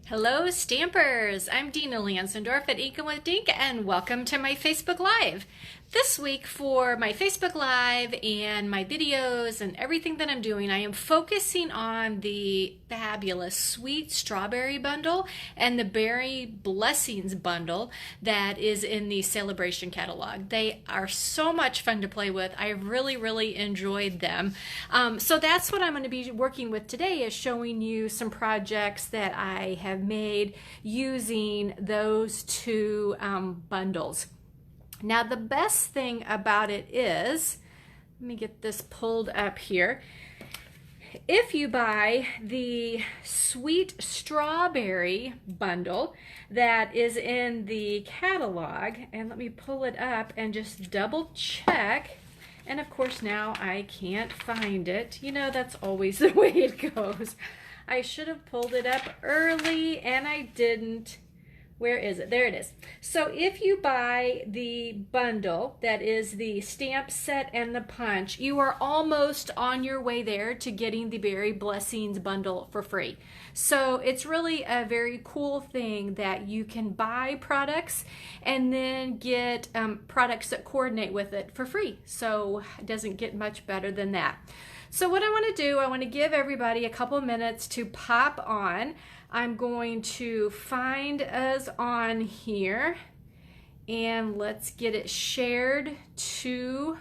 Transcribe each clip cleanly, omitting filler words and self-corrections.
Hello Stampers! I'm Dina Lanzendorf at Inking with Dink and welcome to my Facebook Live. This week for my Facebook Live and my videos and everything that I'm doing, I am focusing on the fabulous Sweet Strawberry Bundle and the Berry Blessings Bundle that is in the Sale-a-bration catalog. They are so much fun to play with. I really enjoyed them. So that's what I'm going to be working with today, is showing you some projects that I have made using those two bundles. Now the best thing about it is, let me get this pulled up here. If you buy the Sweet Strawberry Bundle that is in the catalog, and let me pull it up and just double check, and of course now I can't find it. You know, that's always the way it goes. I should have pulled it up early and I didn't. Where is it? There it is. So if you buy the bundle that is the stamp set and the punch, you are almost on your way there to getting the Berry Blessings bundle for free. So it's really a very cool thing that you can buy products and then get products that coordinate with it for free. So it doesn't get much better than that. So what I want to do, I want to give everybody a couple minutes to pop on. I'm going to find us on here and let's get it shared to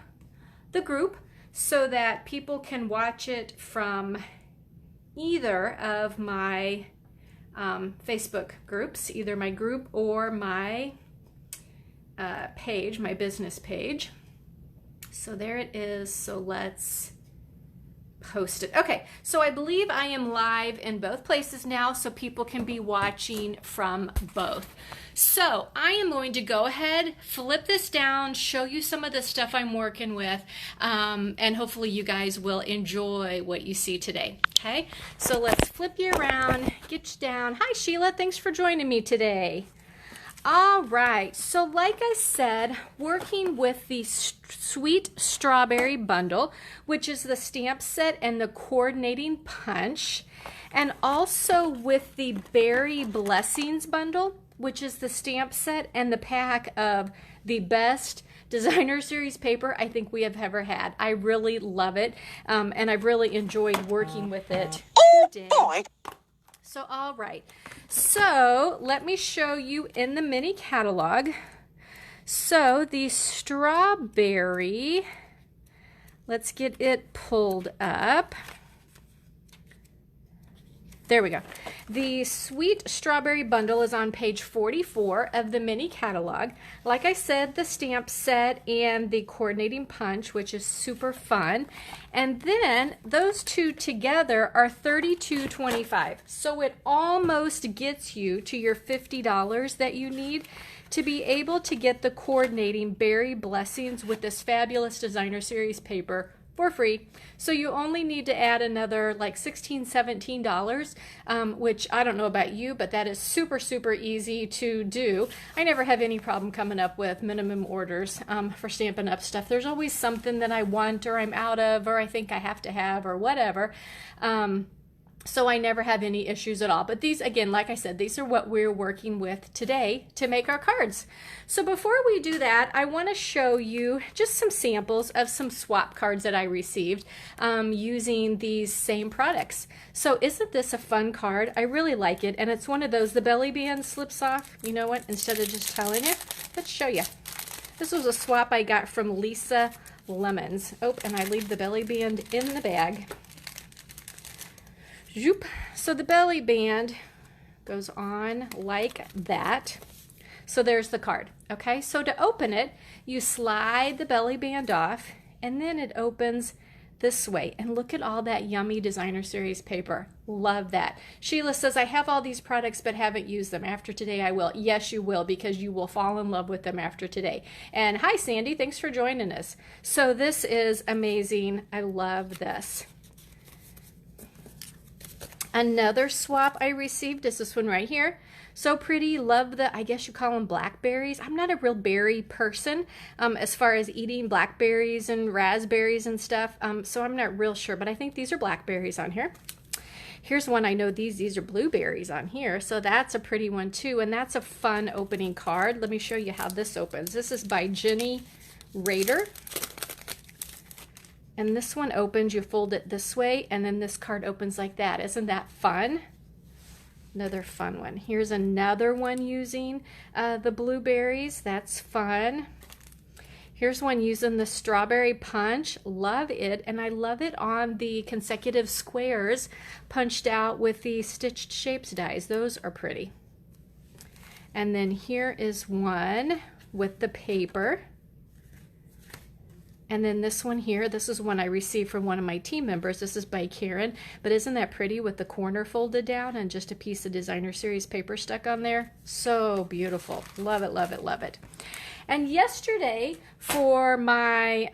the group so that people can watch it from either of my Facebook groups, either my group or my page, my business page. So there it is. So let's post it. Okay, so I believe I am live in both places now, so people can be watching from both. So I am going to go ahead, flip this down, show you some of the stuff I'm working with, and hopefully you guys will enjoy what you see today. Okay, so let's flip you around, get you down. Hi Sheila, thanks for joining me today. All right, so like I said, working with the Sweet Strawberry Bundle, which is the stamp set and the coordinating punch, and also with the Berry Blessings Bundle, which is the stamp set and the pack of the best designer series paper I think we have ever had. I really love it, and I've really enjoyed working with it today. So, all right, so let me show you in the mini catalog. So the strawberry, let's get it pulled up. There we go. The Sweet Strawberry Bundle is on page 44 of the mini catalog. Like I said, the stamp set and the coordinating punch, which is super fun. And then those two together are $32.25. So it almost gets you to your $50 that you need to be able to get the coordinating Berry Blessings with this fabulous designer series paper for free. So you only need to add another like $16, $17, which I don't know about you, but that is super easy to do. I never have any problem coming up with minimum orders for Stampin' Up! Stuff. There's always something that I want or I'm out of or I think I have to have or whatever. So I never have any issues at all. But these, again, like I said, these are what we're working with today to make our cards. So before we do that, I want to show you just some samples of some swap cards that I received using these same products. So isn't this a fun card? I really like it. And it's one of those, the belly band slips off. You know what? Instead of just telling you, let's show you. This was a swap I got from Lisa Lemons. Oh, and I leave the belly band in the bag. So the belly band goes on like that. So there's the card. Okay, so to open it, you slide the belly band off and then it opens this way. And look at all that yummy designer series paper. Love that. Sheila says, I have all these products but haven't used them. After today I will. Yes, you will, because you will fall in love with them after today. And hi Sandy, thanks for joining us. So this is amazing. I love this. Another swap I received is this one right here. So pretty. Love the, I guess you call them blackberries. I'm not a real berry person as far as eating blackberries and raspberries and stuff. So I'm not real sure, but I think these are blackberries on here. Here's one, I know these are blueberries on here, so that's a pretty one too, and that's a fun opening card. Let me show you how this opens. This is by Jenny Rader. And this one opens, you fold it this way, and then this card opens like that. Isn't that fun? Another fun one. Here's another one using the blueberries. That's fun. Here's one using the strawberry punch. Love it. And I love it on the consecutive squares punched out with the stitched shapes dies. Those are pretty. And then here is one with the paper. And then this one here, this is one I received from one of my team members. This is by Karen, but isn't that pretty with the corner folded down and just a piece of designer series paper stuck on there? So beautiful. Love it, love it, love it. And yesterday for my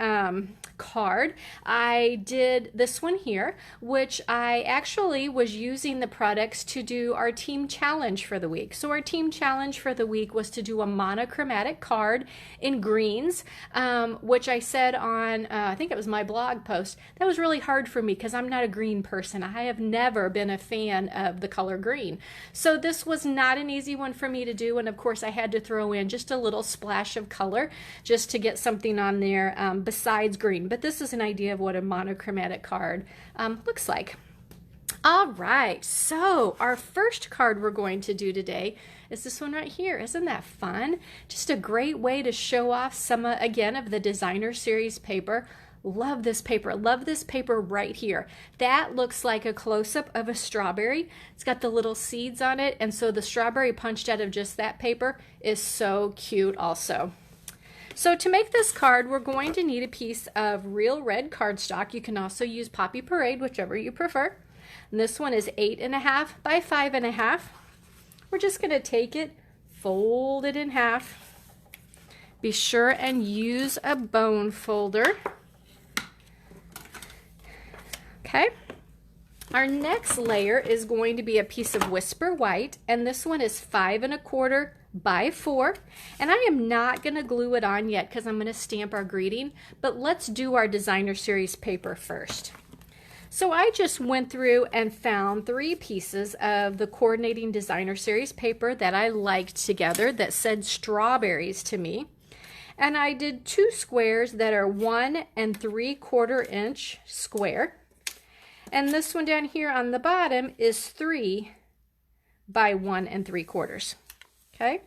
card, I did this one here, which I actually was using the products to do our team challenge for the week. So our team challenge for the week was to do a monochromatic card in greens, which I said on, I think it was my blog post, that was really hard for me because I'm not a green person. I have never been a fan of the color green. So this was not an easy one for me to do, and of course I had to throw in just a little splash of color just to get something on there besides green. But this is an idea of what a monochromatic card looks like. All right, so our first card we're going to do today is this one right here. Isn't that fun? Just a great way to show off some, again, of the designer series paper. Love this paper. Love this paper right here. That looks like a close-up of a strawberry. It's got the little seeds on it, and so the strawberry punched out of just that paper is so cute also. So to make this card, we're going to need a piece of real red cardstock. You can also use Poppy Parade, whichever you prefer. And this one is 8.5 by 5.5. We're just going to take it, fold it in half. Be sure and use a bone folder. Okay. Our next layer is going to be a piece of Whisper White, and this one is 5.25 by 4, and I am not going to glue it on yet because I'm going to stamp our greeting, but let's do our designer series paper first. So I just went through and found 3 pieces of the coordinating designer series paper that I liked together that said strawberries to me, and I did 2 squares that are 1 3/4 inch square, and this one down here on the bottom is 3 by 1 3/4. Okay,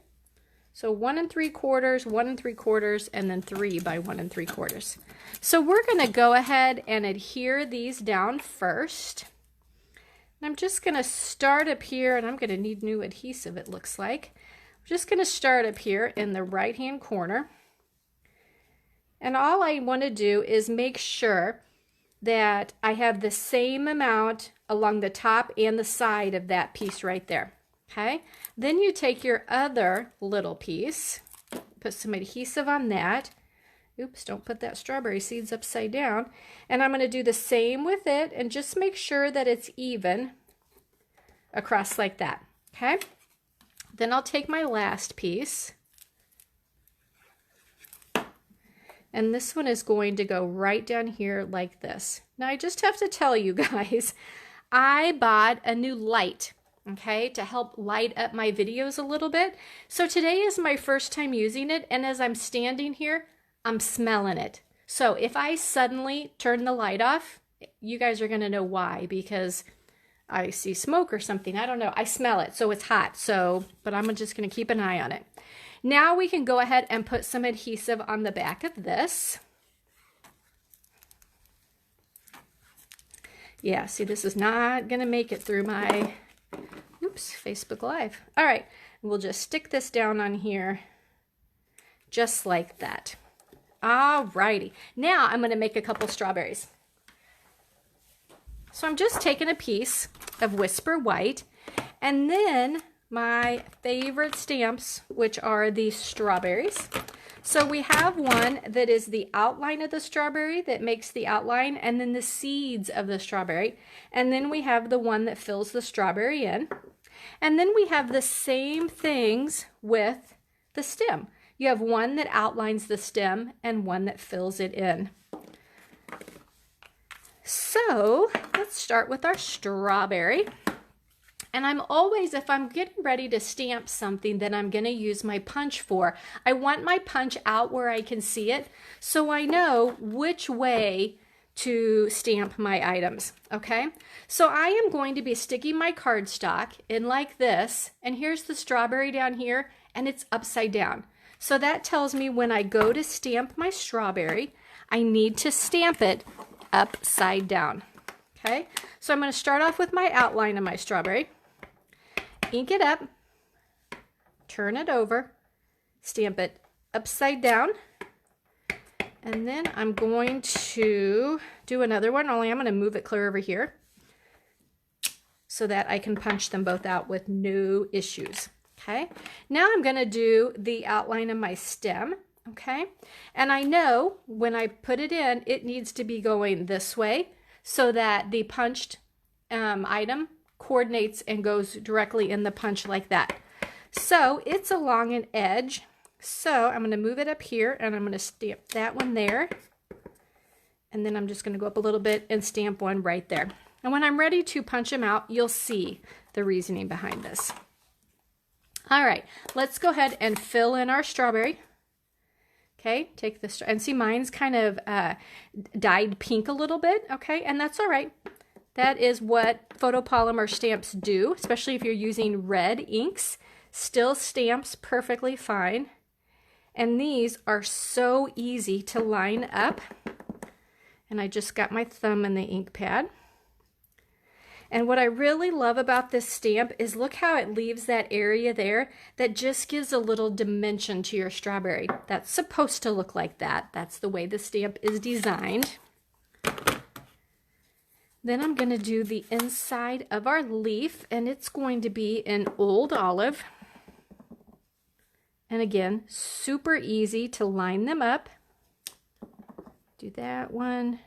so 1 3/4, 1 3/4, and then 3 by 1 3/4. So we're going to go ahead and adhere these down first. And I'm just going to start up here, and I'm going to need new adhesive, it looks like. I'm just going to start up here in the right-hand corner. And all I want to do is make sure that I have the same amount along the top and the side of that piece right there. Okay, then you take your other little piece, put some adhesive on that. Oops, don't put that strawberry seeds upside down. And I'm going to do the same with it and just make sure that it's even across like that. Okay, then I'll take my last piece. And this one is going to go right down here like this. Now I just have to tell you guys, I bought a new light, okay, to help light up my videos a little bit. So today is my first time using it, and as I'm standing here, I'm smelling it. So if I suddenly turn the light off, you guys are gonna know why, because I see smoke or something. I don't know, I smell it, so it's hot. So, but I'm just gonna keep an eye on it. Now we can go ahead and put some adhesive on the back of this. Yeah, see, this is not gonna make it through my, oops, Facebook Live. All right, we'll just stick this down on here just like that. All righty, now I'm gonna make a couple strawberries. So I'm just taking a piece of Whisper White, and then my favorite stamps, which are the strawberries. So we have one that is the outline of the strawberry that makes the outline, and then the seeds of the strawberry. And then we have the one that fills the strawberry in. And then we have the same things with the stem. You have one that outlines the stem and one that fills it in. So let's start with our strawberry. And I'm always, if I'm getting ready to stamp something that I'm going to use my punch for, I want my punch out where I can see it so I know which way to stamp my items, okay? So I am going to be sticking my cardstock in like this, and here's the strawberry down here, and it's upside down. So that tells me when I go to stamp my strawberry, I need to stamp it upside down, okay? So I'm going to start off with my outline of my strawberry. Ink it up, turn it over, stamp it upside down, and then I'm going to do another one, only I'm going to move it clear over here so that I can punch them both out with no issues. Okay, now I'm going to do the outline of my stem, okay, and I know when I put it in, it needs to be going this way so that the punched item coordinates and goes directly in the punch like that. So it's along an edge, so I'm going to move it up here and I'm going to stamp that one there, and then I'm just going to go up a little bit and stamp one right there. And when I'm ready to punch them out, you'll see the reasoning behind this. All right, let's go ahead and fill in our strawberry. Okay, take this, and see mine's kind of dyed pink a little bit, okay, and that's all right. That is what photopolymer stamps do, especially if you're using red inks. Still stamps perfectly fine. And these are so easy to line up. And I just got my thumb in the ink pad. And what I really love about this stamp is look how it leaves that area there that just gives a little dimension to your strawberry. That's supposed to look like that. That's the way the stamp is designed. Then I'm going to do the inside of our leaf, and it's going to be in Old Olive. And again, super easy to line them up. Do that one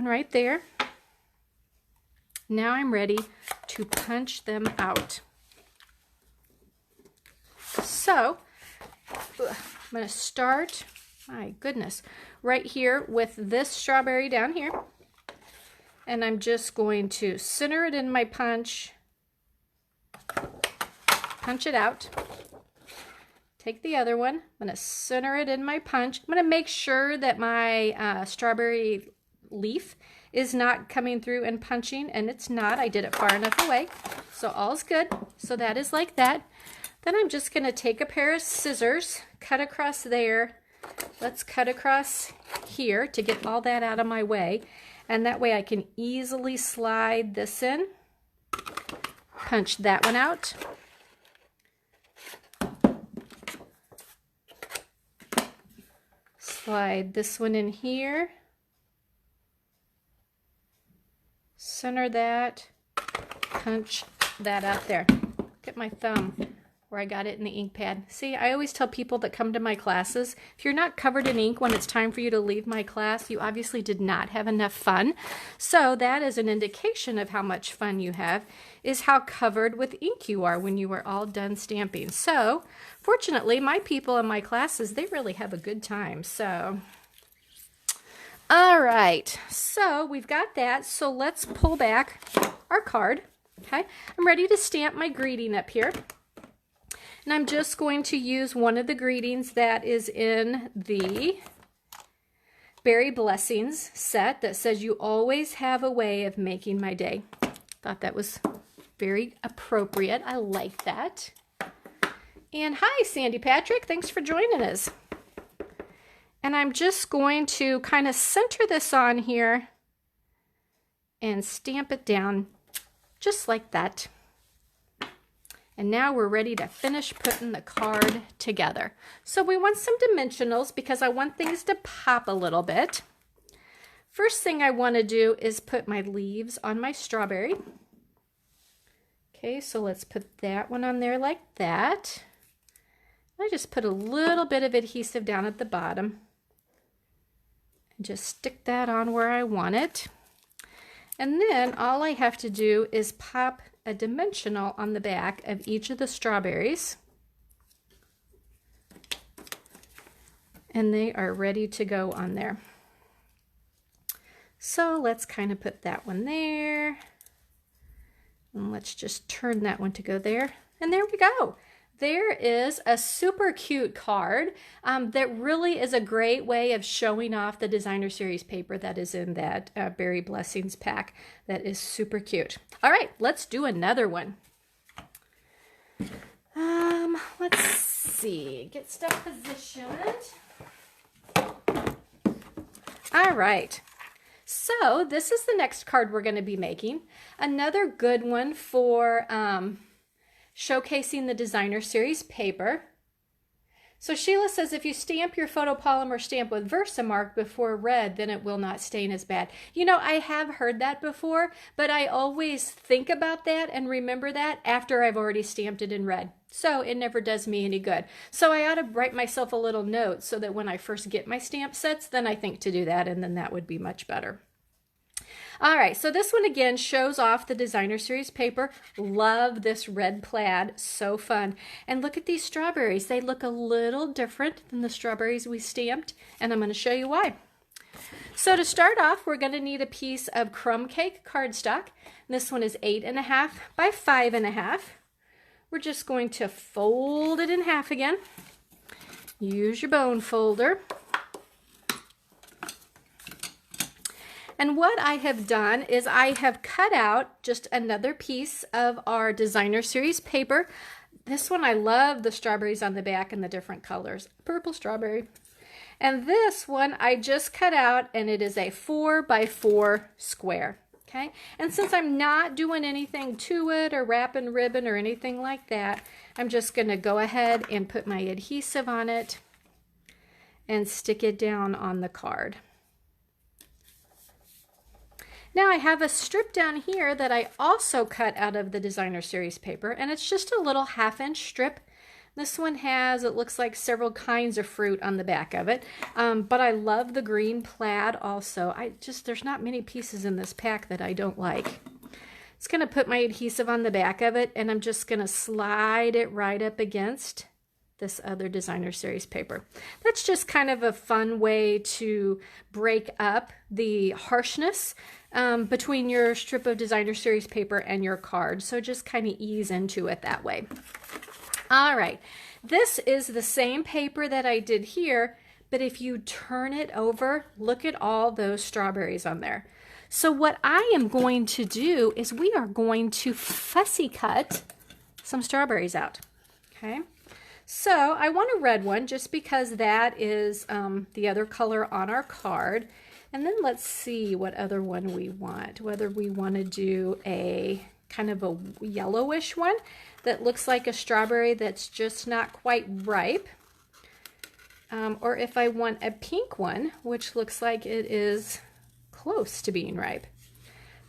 right there. Now I'm ready to punch them out. So I'm going to start, my goodness, right here with this strawberry down here. And I'm just going to center it in my punch, punch it out. Take the other one, I'm going to center it in my punch. I'm going to make sure that my strawberry leaf is not coming through and punching, and it's not. I did it far enough away, so all's good. So that is like that. Then I'm just going to take a pair of scissors, cut across there. Let's cut across here to get all that out of my way. And that way I can easily slide this in, punch that one out, slide this one in here, center that, punch that out there. Look at my thumb where I got it in the ink pad. See, I always tell people that come to my classes, if you're not covered in ink when it's time for you to leave my class, you obviously did not have enough fun. So that is an indication of how much fun you have, is how covered with ink you are when you are all done stamping. So fortunately, my people in my classes, they really have a good time. So all right, so we've got that. So let's pull back our card. Okay, I'm ready to stamp my greeting up here. And I'm just going to use one of the greetings that is in the Berry Blessings set that says, "You always have a way of making my day." Thought that was very appropriate. I like that. And hi, Sandy Patrick. Thanks for joining us. And I'm just going to kind of center this on here and stamp it down just like that. And now we're ready to finish putting the card together. So we want some dimensionals because I want things to pop a little bit. First thing I want to do is put my leaves on my strawberry. Okay, so let's put that one on there like that. I just put a little bit of adhesive down at the bottom. And just stick that on where I want it. And then all I have to do is pop a dimensional on the back of each of the strawberries. And they are ready to go on there. So let's kind of put that one there. And let's just turn that one to go there. And there we go. There is a super cute card that really is a great way of showing off the designer series paper that is in that Berry Blessings pack. That is super cute. All right, let's do another one. Let's see, get stuff positioned. All right. So this is the next card we're going to be making. Another good one for showcasing the designer series paper. So Sheila says if you stamp your photopolymer stamp with Versamark before red, then it will not stain as bad. You know, I have heard that before, but I always think about that and remember that after I've already stamped it in red. So it never does me any good. So I ought to write myself a little note so that when I first get my stamp sets, then I think to do that, and then that would be much better. All right, so this one again shows off the designer series paper. Love this red plaid, so fun. And look at these strawberries. They look a little different than the strawberries we stamped, and I'm going to show you why. So to start off, we're going to need a piece of crumb cake cardstock. This one is 8.5 by 5.5. We're just going to fold it in half again. Use your bone folder. And what I have done is I have cut out just another piece of our designer series paper. This one, I love the strawberries on the back and the different colors. Purple strawberry. And this one I just cut out, and it is a 4 by 4 square. Okay, and since I'm not doing anything to it or wrapping ribbon or anything like that, I'm just going to go ahead and put my adhesive on it and stick it down on the card. Now I have a strip down here that I also cut out of the designer series paper, and it's just a little 1/2-inch strip. This one has, it looks like several kinds of fruit on the back of it, but I love the green plaid also. There's not many pieces in this pack that I don't like. It's going to put my adhesive on the back of it, and I'm just going to slide it right up against this other designer series paper. That's just kind of a fun way to break up the harshness between your strip of designer series paper and your card. So just kind of ease into it that way. All right, this is the same paper that I did here, but if you turn it over, look at all those strawberries on there. So what I am going to do is we are going to fussy cut some strawberries out. Okay, so I want a red one just because that is the other color on our card. And then let's see what other one we want, whether we want to do a kind of a yellowish one that looks like a strawberry that's just not quite ripe, or if I want a pink one which looks like it is close to being ripe.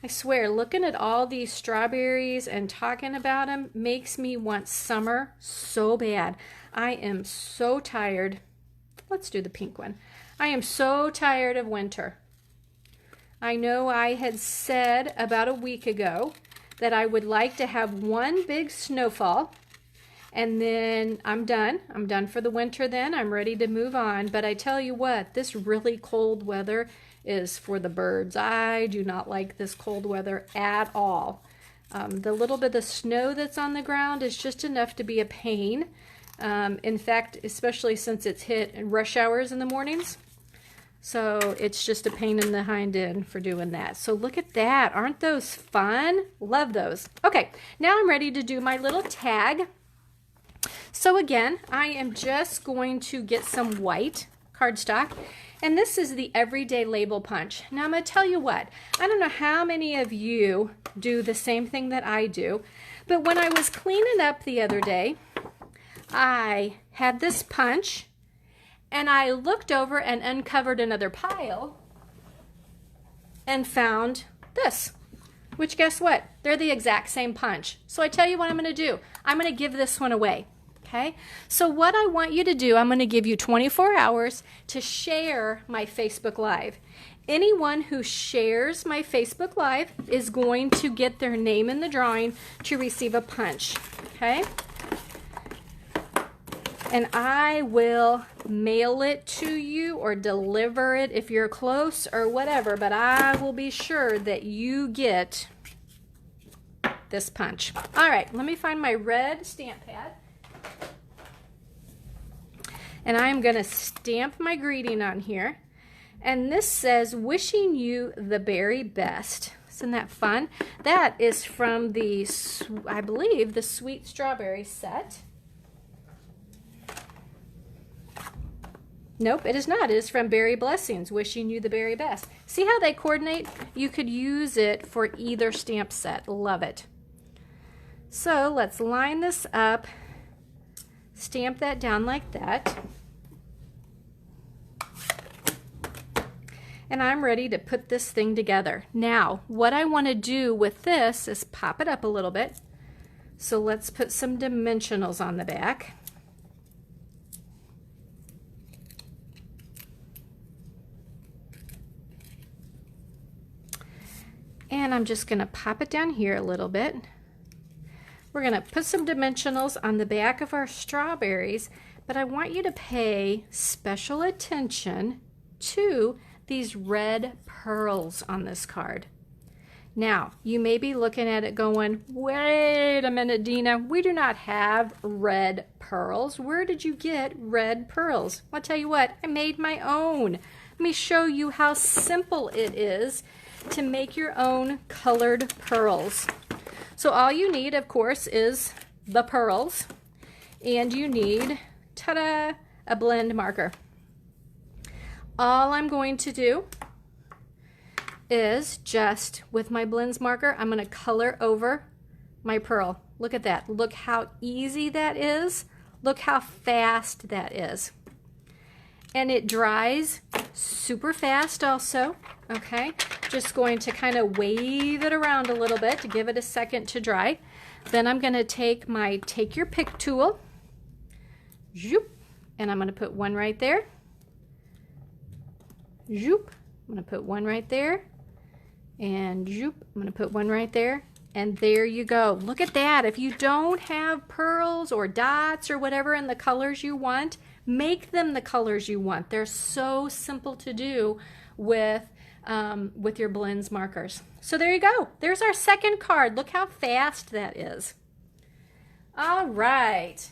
I swear, looking at all these strawberries and talking about them makes me want summer so bad. I am so tired. Let's do the pink one. I am so tired of winter. I know I had said about a week ago that I would like to have one big snowfall, and then I'm done. I'm done for the winter then. I'm ready to move on. But I tell you what, this really cold weather is for the birds. I do not like this cold weather at all. The little bit of snow that's on the ground is just enough to be a pain. In fact, especially since it's hit in rush hours in the mornings. So it's just a pain in the hind end for doing that. So look at that. Aren't those fun? Love those. Okay, now I'm ready to do my little tag. So again, I am just going to get some white cardstock. And this is the Everyday Label Punch. Now I'm going to tell you what. I don't know how many of you do the same thing that I do. But when I was cleaning up the other day, I had this punch. And I looked over and uncovered another pile and found this, which guess what? They're the exact same punch. So I tell you what I'm going to do. I'm going to give this one away. Okay? So what I want you to do, I'm going to give you 24 hours to share my Facebook Live. Anyone who shares my Facebook Live is going to get their name in the drawing to receive a punch. Okay? and I will mail it to you or deliver it if you're close or whatever, but I will be sure that you get this punch. All right, let me find my red stamp pad. And I'm going to stamp my greeting on here. And this says, wishing you the very best. Isn't that fun? That is from the, I believe, the Sweet Strawberry set. Nope, it is not. It is from Berry Blessings, wishing you the very best. See how they coordinate? You could use it for either stamp set. Love it. So let's line this up, stamp that down like that. And I'm ready to put this thing together. Now, what I want to do with this is pop it up a little bit. So let's put some dimensionals on the back. And I'm just going to pop it down here a little bit. We're going to put some dimensionals on the back of our strawberries, but I want you to pay special attention to these red pearls on this card. Now, you may be looking at it going, wait a minute, Dina, we do not have red pearls. Where did you get red pearls? I'll tell you what, I made my own. Let me show you how simple it is to make your own colored pearls. So all you need, of course, is the pearls, and you need, ta-da, a blend marker. All I'm going to do is just, with my blends marker, I'm going to color over my pearl. Look at that. Look how easy that is. Look how fast that is. And it dries super fast also, okay? Just going to kind of wave it around a little bit to give it a second to dry. Then I'm going to take my Take Your Pick tool, zoop, and I'm going to put one right there. Zoop, I'm going to put one right there, and zoop, I'm going to put one right there, and there you go. Look at that. If you don't have pearls or dots or whatever in the colors you want, make them the colors you want. They're so simple to do with your blends markers. So there you go. There's our second card. Look how fast that is. All right.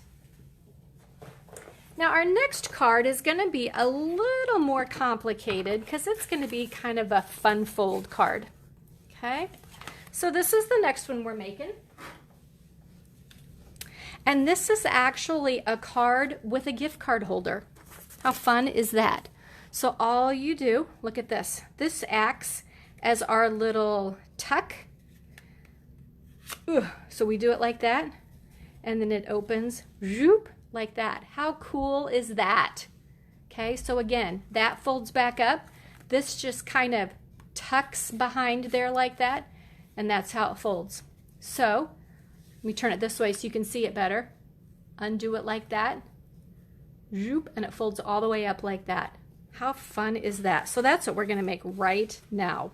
Now our next card is going to be a little more complicated because it's going to be kind of a fun fold card. Okay, so this is the next one we're making. And this is actually a card with a gift card holder. How fun is that? So all you do, look at this. This acts as our little tuck. So we do it like that, and then it opens, zoop, like that. How cool is that? Okay, so again, that folds back up. This just kind of tucks behind there like that, and that's how it folds. So let me turn it this way so you can see it better. Undo it like that, zoop, and it folds all the way up like that. How fun is that? So that's what we're going to make right now.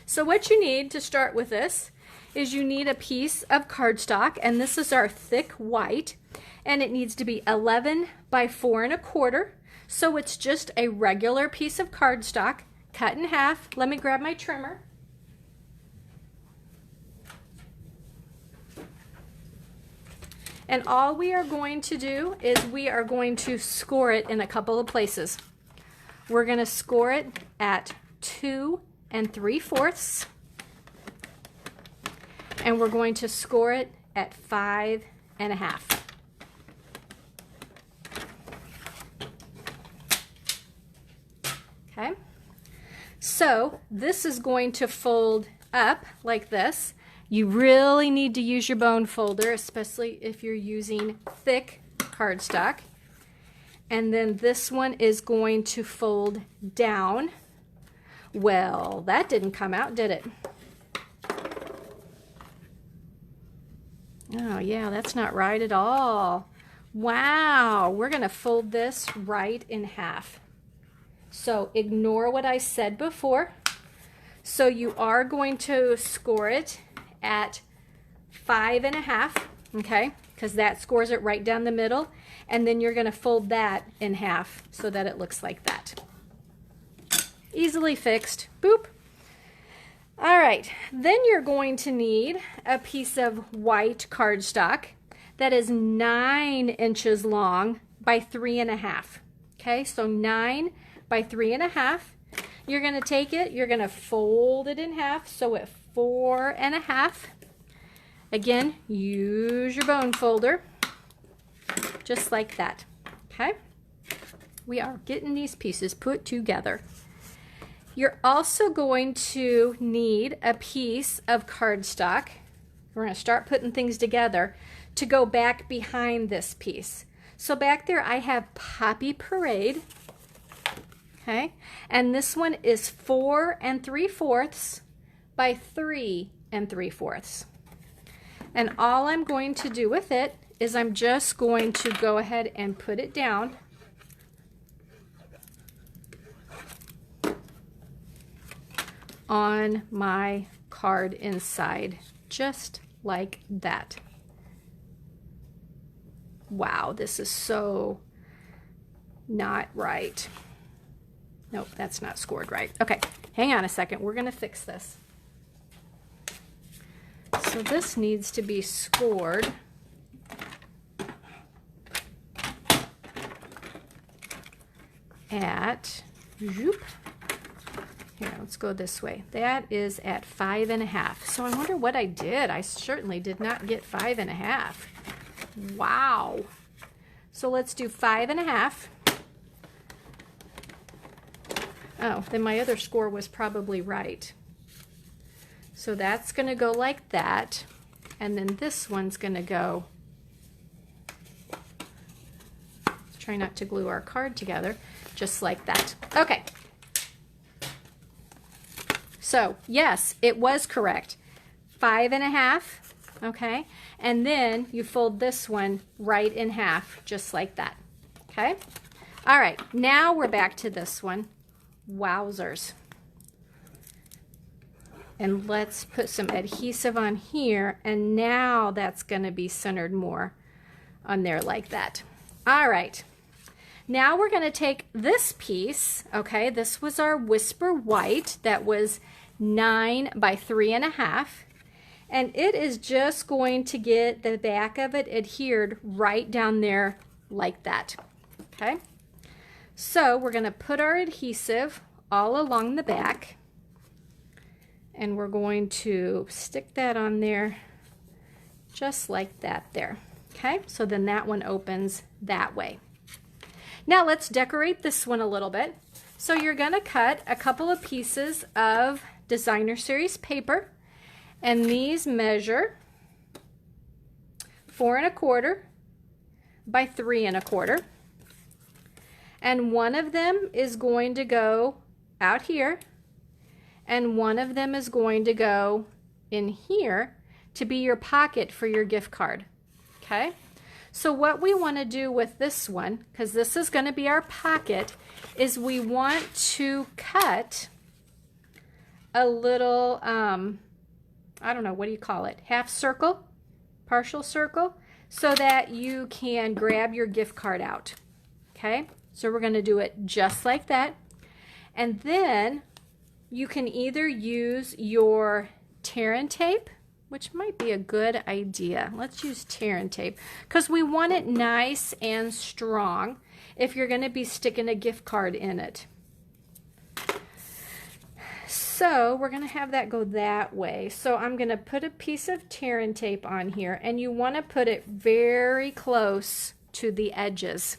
So what you need to start with this is you need a piece of cardstock, and this is our thick white, and it needs to be 11 by 4 1/4. So it's just a regular piece of cardstock cut in half. Let me grab my trimmer. And all we are going to do is we are going to score it in a couple of places. We're going to score it at 2 3/4, and we're going to score it at 5 1/2. Okay, so this is going to fold up like this. You really need to use your bone folder, especially if you're using thick cardstock. And then this one is going to fold down. Well, that didn't come out, did it? Oh yeah, that's not right at all. Wow, we're going to fold this right in half. So ignore what I said before. So you are going to score it at 5 1/2, okay? Because that scores it right down the middle. And then you're going to fold that in half so that it looks like that. Easily fixed. Boop. All right, then you're going to need a piece of white cardstock that is 9 inches long by 3.5. Okay, so 9 by 3.5. You're going to take it, you're going to fold it in half, so at 4.5. Again, use your bone folder, just like that. Okay, we are getting these pieces put together. You're also going to need a piece of cardstock. We're going to start putting things together to go back behind this piece. So back there I have Poppy Parade. Okay, and this one is 4 3/4 by 3 3/4. And all I'm going to do with it is I'm just going to go ahead and put it down on my card inside, just like that. Wow, this is so not right. Nope, that's not scored right. Okay, hang on a second. We're going to fix this. So this needs to be scored at, whoop. Here, let's go this way. That is at 5.5. So I wonder what I did. I certainly did not get 5.5. Wow. So let's do 5.5. Oh, then my other score was probably right. So that's going to go like that. And then this one's going to go. Let's try not to glue our card together, just like that. Okay. So yes, it was correct. 5.5, okay? And then you fold this one right in half, just like that, okay? All right, now we're back to this one. Wowzers. And let's put some adhesive on here, and now that's gonna be centered more on there like that. All right. Now we're going to take this piece, okay, this was our Whisper White that was 9 by 3.5, and it is just going to get the back of it adhered right down there like that, okay? So we're going to put our adhesive all along the back, and we're going to stick that on there just like that there, okay? So then that one opens that way. Now let's decorate this one a little bit. So you're going to cut a couple of pieces of Designer Series paper, and these measure 4 1/4 by 3 1/4. And one of them is going to go out here, and one of them is going to go in here to be your pocket for your gift card, okay? So what we want to do with this one, because this is going to be our pocket, is we want to cut a little, I don't know, what do you call it? Half circle, partial circle, so that you can grab your gift card out. Okay, so we're going to do it just like that. And then you can either use your tear and tape, which might be a good idea. Let's use tear and tape because we want it nice and strong if you're going to be sticking a gift card in it. So we're going to have that go that way. So I'm going to put a piece of tear and tape on here, and you want to put it very close to the edges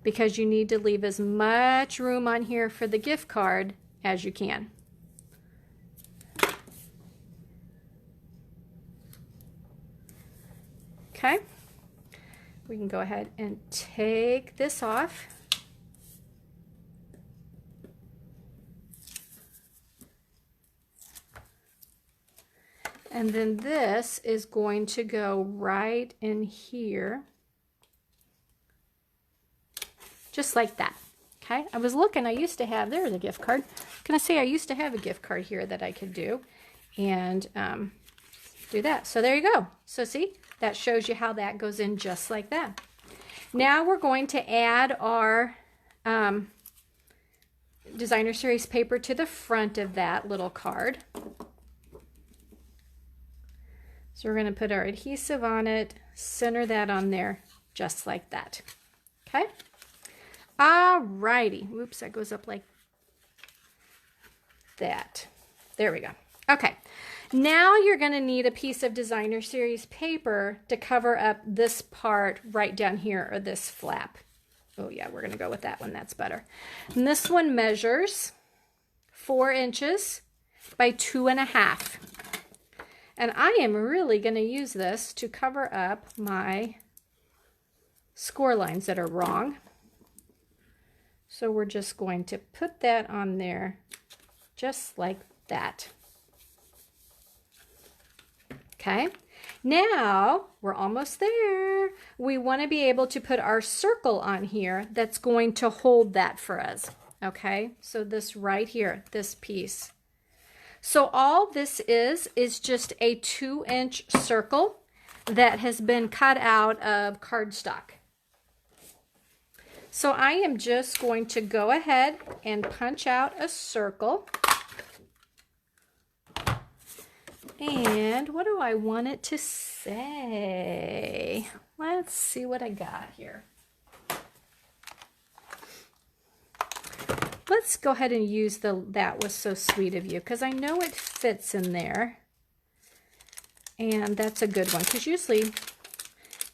because you need to leave as much room on here for the gift card as you can. Okay, we can go ahead and take this off. And then this is going to go right in here, just like that. Okay, I was looking, I used to have, there's a gift card. I was gonna say I used to have a gift card here that I could do. And do that. So there you go. So see, that shows you how that goes in just like that. Now we're going to add our designer series paper to the front of that little card. So we're going to put our adhesive on it, center that on there just like that. Okay? Alrighty. Oops, that goes up like that. There we go. Okay. Now you're going to need a piece of designer series paper to cover up this part right down here, or this flap. Oh yeah, we're going to go with that one. That's better. And this one measures 4 inches by 2.5. And I am really going to use this to cover up my score lines that are wrong. So we're just going to put that on there just like that. Okay, now we're almost there. We want to be able to put our circle on here that's going to hold that for us. Okay, so this right here, this piece. So all this is just a 2-inch circle that has been cut out of cardstock. So I am just going to go ahead and punch out a circle. And what do I want it to say? Let's see what I got here. Let's go ahead and use that was so sweet of you, because I know it fits in there. And that's a good one, because usually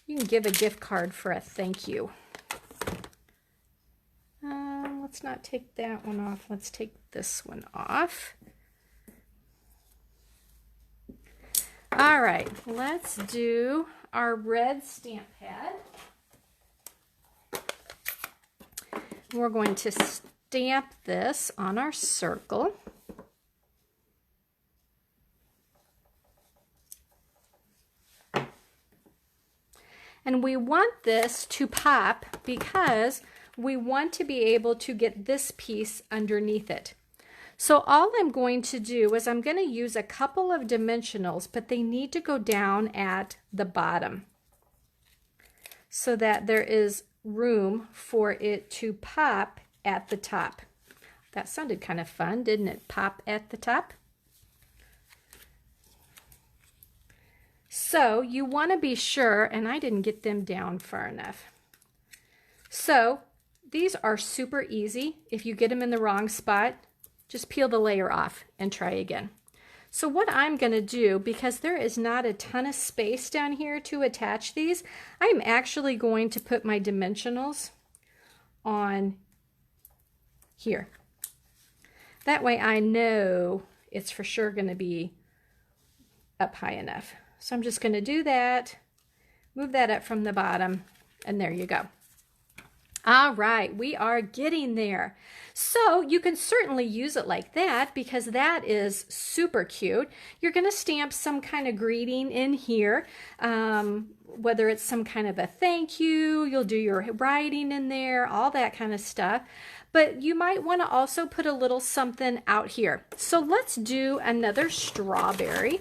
you can give a gift card for a thank you. Let's not take that one off. Let's take this one off. All right, let's do our red stamp pad. We're going to stamp this on our circle. And we want this to pop because we want to be able to get this piece underneath it. So all I'm going to do is I'm going to use a couple of dimensionals, but they need to go down at the bottom so that there is room for it to pop at the top. That sounded kind of fun, didn't it? Pop at the top. So you want to be sure, and I didn't get them down far enough. So these are super easy. If you get them in the wrong spot, just peel the layer off and try again. So what I'm going to do, because there is not a ton of space down here to attach these, I'm actually going to put my dimensionals on here. That way I know it's for sure going to be up high enough. So I'm just going to do that, move that up from the bottom, and there you go. All right, we are getting there. So you can certainly use it like that because that is super cute. You're going to stamp some kind of greeting in here, whether it's some kind of a thank you, you'll do your writing in there, all that kind of stuff. But you might want to also put a little something out here. So let's do another strawberry,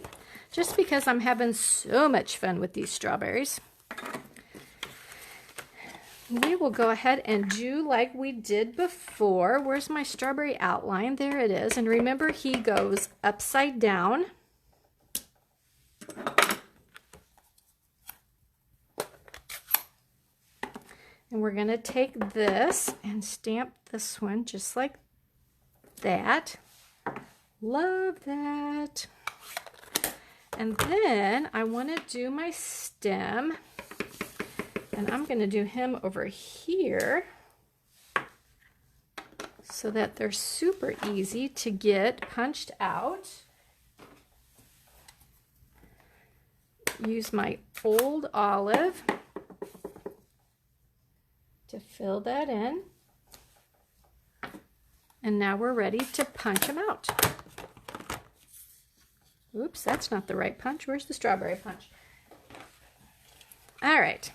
just because I'm having so much fun with these strawberries. We will go ahead and do like we did before. Where's my strawberry outline? There it is. And remember, he goes upside down. And we're going to take this and stamp this one just like that. Love that. And then I want to do my stem. And I'm going to do him over here so that they're super easy to get punched out. Use my old olive to fill that in. And now we're ready to punch them out. Oops, that's not the right punch. Where's the strawberry punch? All right.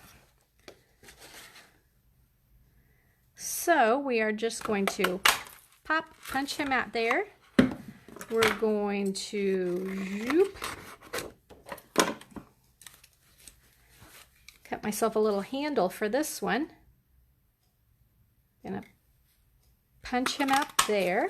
So we are just going to punch him out there. We're going to zoop cut myself a little handle for this one. Gonna punch him out there.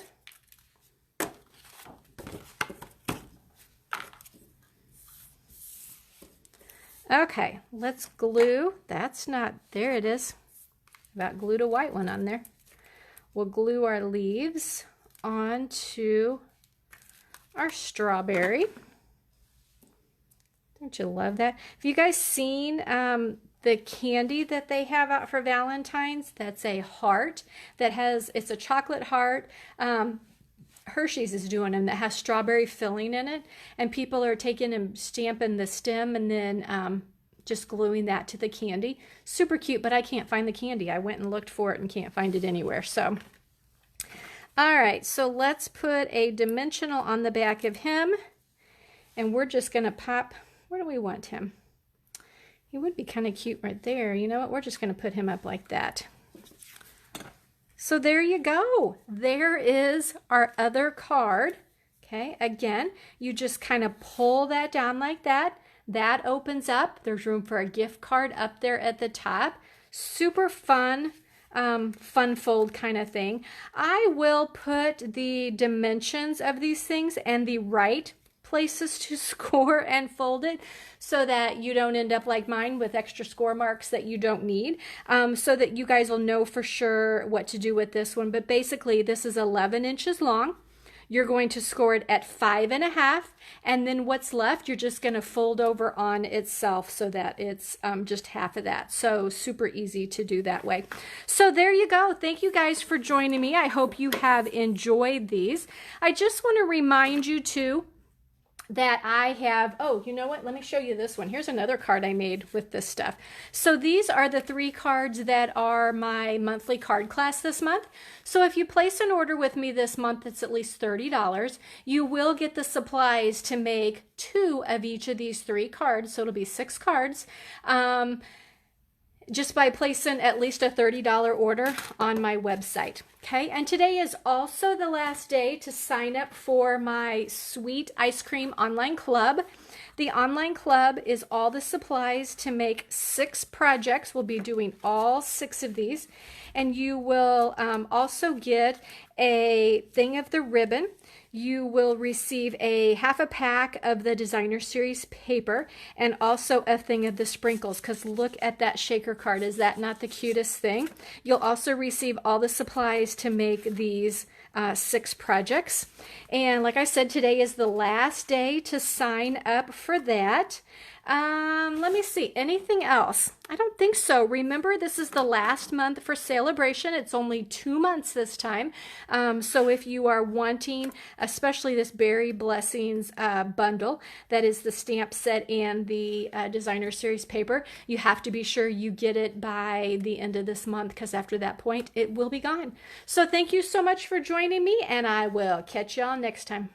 Okay, let's glue. That's not, there it is. About glued a white one on there. We'll glue our leaves onto our strawberry. Don't you love that? Have you guys seen the candy that they have out for Valentine's? That's a heart that has, it's a chocolate heart. Hershey's is doing them that has strawberry filling in it, and people are taking and stamping the stem and then just gluing that to the candy. Super cute, but I can't find the candy. I went and looked for it and can't find it anywhere. So, all right, so let's put a dimensional on the back of him, and we're just gonna pop, where do we want him? He would be kind of cute right there. You know what? We're just gonna put him up like that. So there you go. There is our other card. Okay, again, you just kind of pull that down like that. That opens up. There's room for a gift card up there at the top. Super fun, fun fold kind of thing. I will put the dimensions of these things and the right places to score and fold it so that you don't end up like mine with extra score marks that you don't need, so that you guys will know for sure what to do with this one. But basically this is 11 inches long. You're going to score it at 5.5, and then what's left you're just going to fold over on itself so that it's just half of that. So super easy to do that way. So there you go. Thank you guys for joining me. I hope you have enjoyed these. I just want to remind you too that I have, oh, you know what? Let me show you this one. Here's another card I made with this stuff. So these are the 3 cards that are my monthly card class this month. So if you place an order with me this month, it's at least $30. You will get the supplies to make 2 of each of these 3 cards. So it'll be 6 cards. Just by placing at least a $30 order on my website. Okay, and today is also the last day to sign up for my Sweet Ice Cream Online Club. The online club is all the supplies to make 6 projects. We'll be doing all 6 of these. And you will also get a thing of the ribbon. You will receive a half a pack of the Designer Series paper and also a thing of the sprinkles, because look at that shaker card. Is that not the cutest thing? You'll also receive all the supplies to make these 6 projects. And like I said, today is the last day to sign up for that. Let me see, anything else? I don't think so. Remember, this is the last month for Sale-a-bration. It's only 2 months this time. So if you are wanting, especially this Berry Blessings bundle, that is the stamp set and the Designer Series paper, you have to be sure you get it by the end of this month, because after that point, it will be gone. So thank you so much for joining me, and I will catch y'all next time.